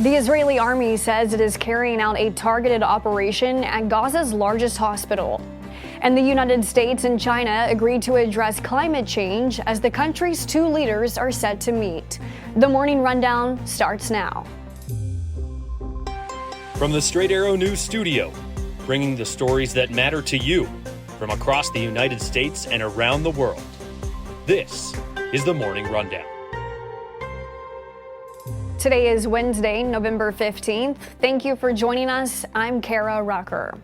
The Israeli army says it is carrying out a targeted operation at Gaza's largest hospital. And the United States and China agreed to address climate change as the country's two leaders are set to meet. The Morning Rundown starts now. From the Straight Arrow News Studio, bringing the stories that matter to you from across the United States and around the world. This is the Morning Rundown. Today is Wednesday, November 15th. Thank you for joining us. I'm Kara Rucker.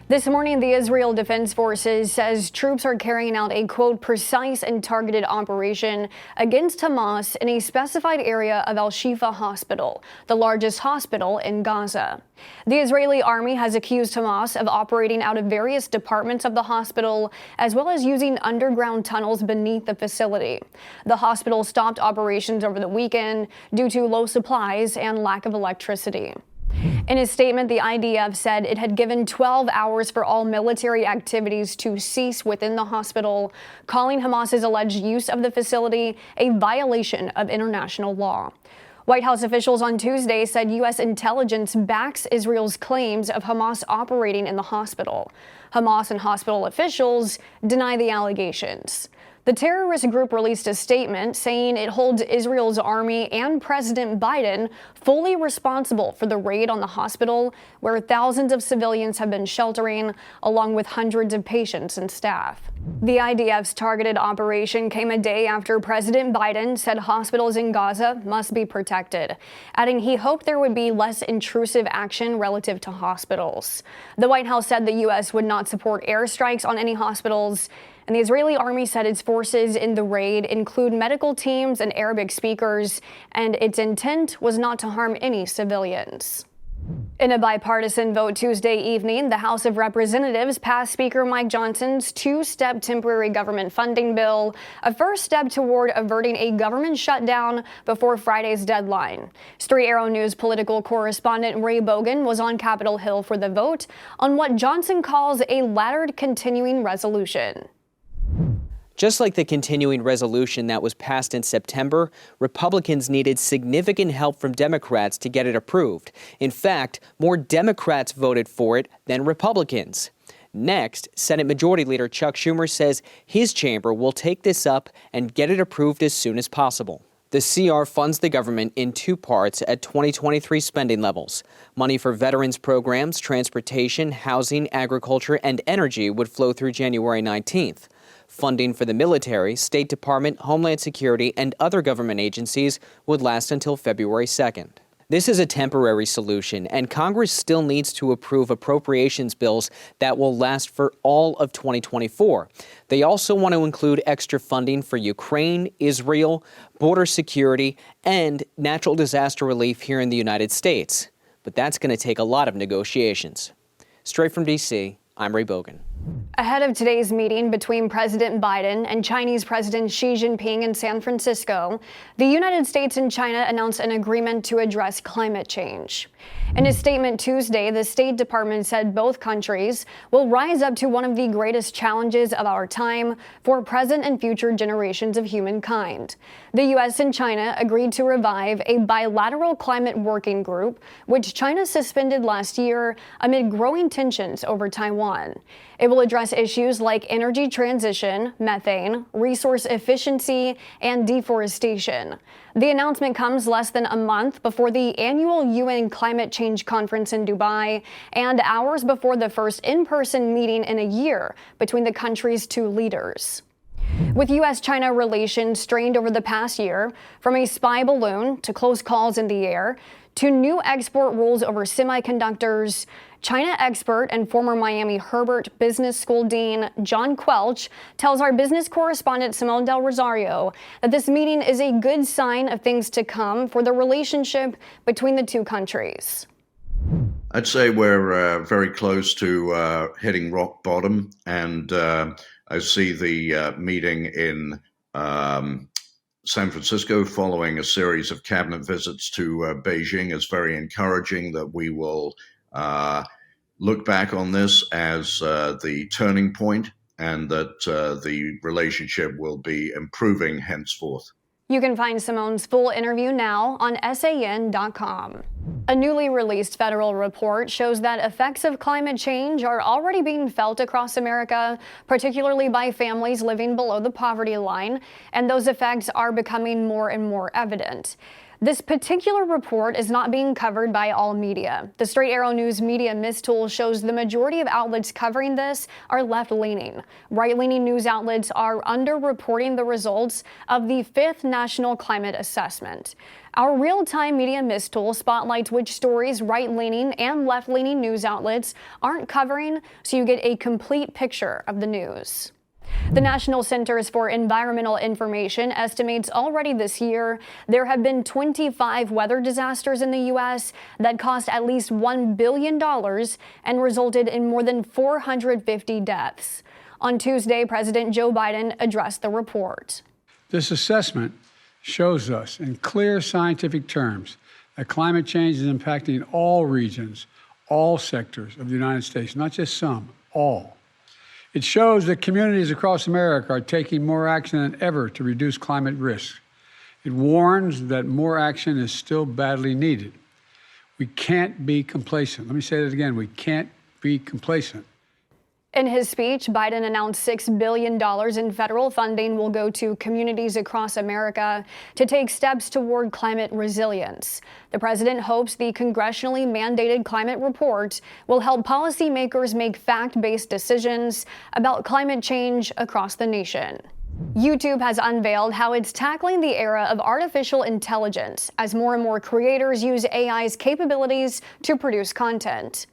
This morning, the Israel Defense Forces says troops are carrying out a, quote, precise and targeted operation against Hamas in a specified area of Al-Shifa Hospital, the largest hospital in Gaza. The Israeli army has accused Hamas of operating out of various departments of the hospital, as well as using underground tunnels beneath the facility. The hospital stopped operations over the weekend due to low supplies and lack of electricity. In a statement, the IDF said it had given 12 hours for all military activities to cease within the hospital, calling Hamas's alleged use of the facility a violation of international law. White House officials on Tuesday said U.S. intelligence backs Israel's claims of Hamas operating in the hospital. Hamas and hospital officials deny the allegations. The terrorist group released a statement saying it holds Israel's army and President Biden fully responsible for the raid on the hospital, where thousands of civilians have been sheltering, along with hundreds of patients and staff. The IDF's targeted operation came a day after President Biden said hospitals in Gaza must be protected, adding he hoped there would be less intrusive action relative to hospitals. The White House said the U.S. would not support airstrikes on any hospitals, and the Israeli army said its forces in the raid include medical teams and Arabic speakers, and its intent was not to harm any civilians. In a bipartisan vote Tuesday evening, the House of Representatives passed Speaker Mike Johnson's two-step temporary government funding bill, a first step toward averting a government shutdown before Friday's deadline. Straight Arrow News political correspondent Ray Bogan was on Capitol Hill for the vote on what Johnson calls a laddered continuing resolution. Just like the continuing resolution that was passed in September, Republicans needed significant help from Democrats to get it approved. In fact, more Democrats voted for it than Republicans. Next, Senate Majority Leader Chuck Schumer says his chamber will take this up and get it approved as soon as possible. The CR funds the government in two parts at 2023 spending levels. Money for veterans programs, transportation, housing, agriculture, and energy would flow through January 19th. Funding for the military, State Department, Homeland Security, and other government agencies would last until February 2nd. This is a temporary solution, and Congress still needs to approve appropriations bills that will last for all of 2024. They also want to include extra funding for Ukraine, Israel, border security, and natural disaster relief here in the United States. But that's going to take a lot of negotiations. Straight from D.C., I'm Ray Bogan. Ahead of today's meeting between President Biden and Chinese President Xi Jinping in San Francisco, the United States and China announced an agreement to address climate change. In a statement Tuesday, the State Department said both countries will rise up to one of the greatest challenges of our time for present and future generations of humankind. The U.S. and China agreed to revive a bilateral climate working group, which China suspended last year amid growing tensions over Taiwan. It will address issues like energy transition, methane, resource efficiency, and deforestation. The announcement comes less than a month before the annual UN Climate Change Conference in Dubai and hours before the first in-person meeting in a year between the country's two leaders. With U.S. China relations strained over the past year, from a spy balloon to close calls in the air to new export rules over semiconductors, China expert and former Miami Herbert Business School Dean John Quelch tells our business correspondent Simone Del Rosario that this meeting is a good sign of things to come for the relationship between the two countries. I'd say we're very close to hitting rock bottom, and I see the meeting in San Francisco following a series of cabinet visits to Beijing as very encouraging, that we will look back on this as the turning point, and that the relationship will be improving henceforth. You can find Simone's full interview now on SAN.com. A newly released federal report shows that effects of climate change are already being felt across America, particularly by families living below the poverty line, and those effects are becoming more and more evident. This particular report is not being covered by all media. The Straight Arrow News Media Mistool shows the majority of outlets covering this are left-leaning. Right-leaning news outlets are underreporting the results of the 5th National Climate Assessment. Our real-time media mistool spotlights which stories right-leaning and left-leaning news outlets aren't covering, so you get a complete picture of the news. The National Centers for Environmental Information estimates already this year there have been 25 weather disasters in the U.S. that cost at least $1 billion and resulted in more than 450 deaths. On Tuesday, President Joe Biden addressed the report. This assessment shows us in clear scientific terms that climate change is impacting all regions, all sectors of the United States, not just some, all. It shows that communities across America are taking more action than ever to reduce climate risk. It warns that more action is still badly needed. We can't be complacent. Let me say that again. We can't be complacent. In his speech, Biden announced $6 billion in federal funding will go to communities across America to take steps toward climate resilience. The president hopes the congressionally mandated climate report will help policymakers make fact-based decisions about climate change across the nation. YouTube has unveiled how it's tackling the era of artificial intelligence as more and more creators use AI's capabilities to produce content.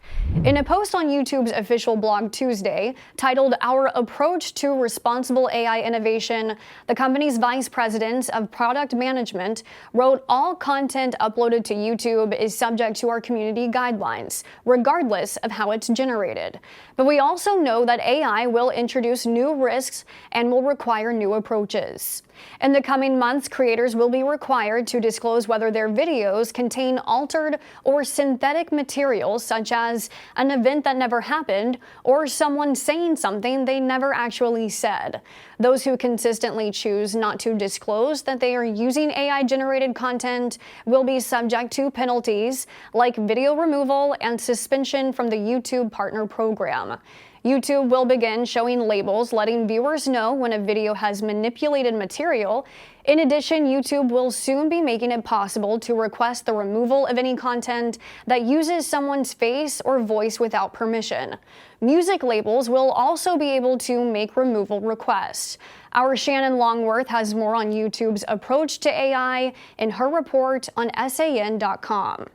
In a post on YouTube's official blog Tuesday, titled Our Approach to Responsible AI Innovation, the company's vice president of product management wrote, "All content uploaded to YouTube is subject to our community guidelines, regardless of how it's generated. But we also know that AI will introduce new risks and will require new approaches. In the coming months, creators will be required to disclose whether their videos contain altered or synthetic materials, such as an event that never happened or someone saying something they never actually said. Those who consistently choose not to disclose that they are using AI-generated content will be subject to penalties like video removal and suspension from the YouTube Partner Program. YouTube will begin showing labels letting viewers know when a video has manipulated material. In addition, YouTube will soon be making it possible to request the removal of any content that uses someone's face or voice without permission. Music labels will also be able to make removal requests. Our Shannon Longworth has more on YouTube's approach to AI in her report on SAN.com.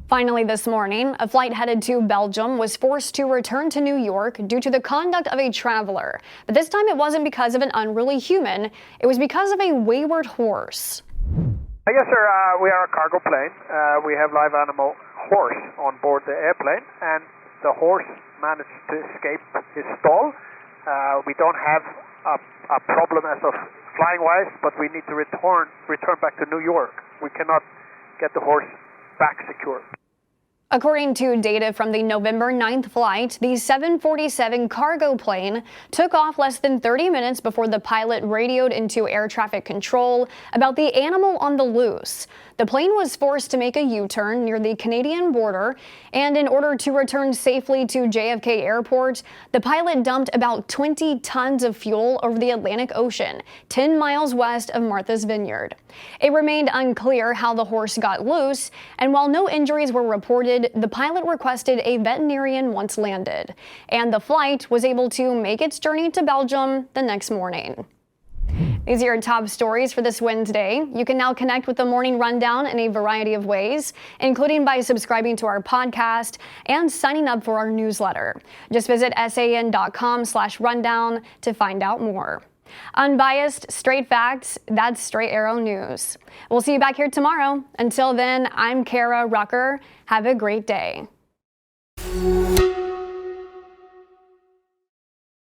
Finally this morning, a flight headed to Belgium was forced to return to New York due to the conduct of a traveler. But this time it wasn't because of an unruly human, it was because of a wayward horse. Yes, sir. We are a cargo plane. We have live animal horse on board the airplane, and the horse managed to escape his stall. We don't have a problem as of flying-wise, but we need to return back to New York. We cannot get the horse back secure. According to data from the November 9th flight, the 747 cargo plane took off less than 30 minutes before the pilot radioed into air traffic control about the animal on the loose. The plane was forced to make a U-turn near the Canadian border, and in order to return safely to JFK Airport, the pilot dumped about 20 tons of fuel over the Atlantic Ocean, 10 miles west of Martha's Vineyard. It remained unclear how the horse got loose, and while no injuries were reported, the pilot requested a veterinarian once landed, and the flight was able to make its journey to Belgium the next morning. These are your top stories for this Wednesday. You can now connect with the Morning Rundown in a variety of ways, including by subscribing to our podcast and signing up for our newsletter. Just visit san.com/rundown to find out more. Unbiased, straight facts, that's Straight Arrow News. We'll see you back here tomorrow. Until then, I'm Kara Rucker. Have a great day.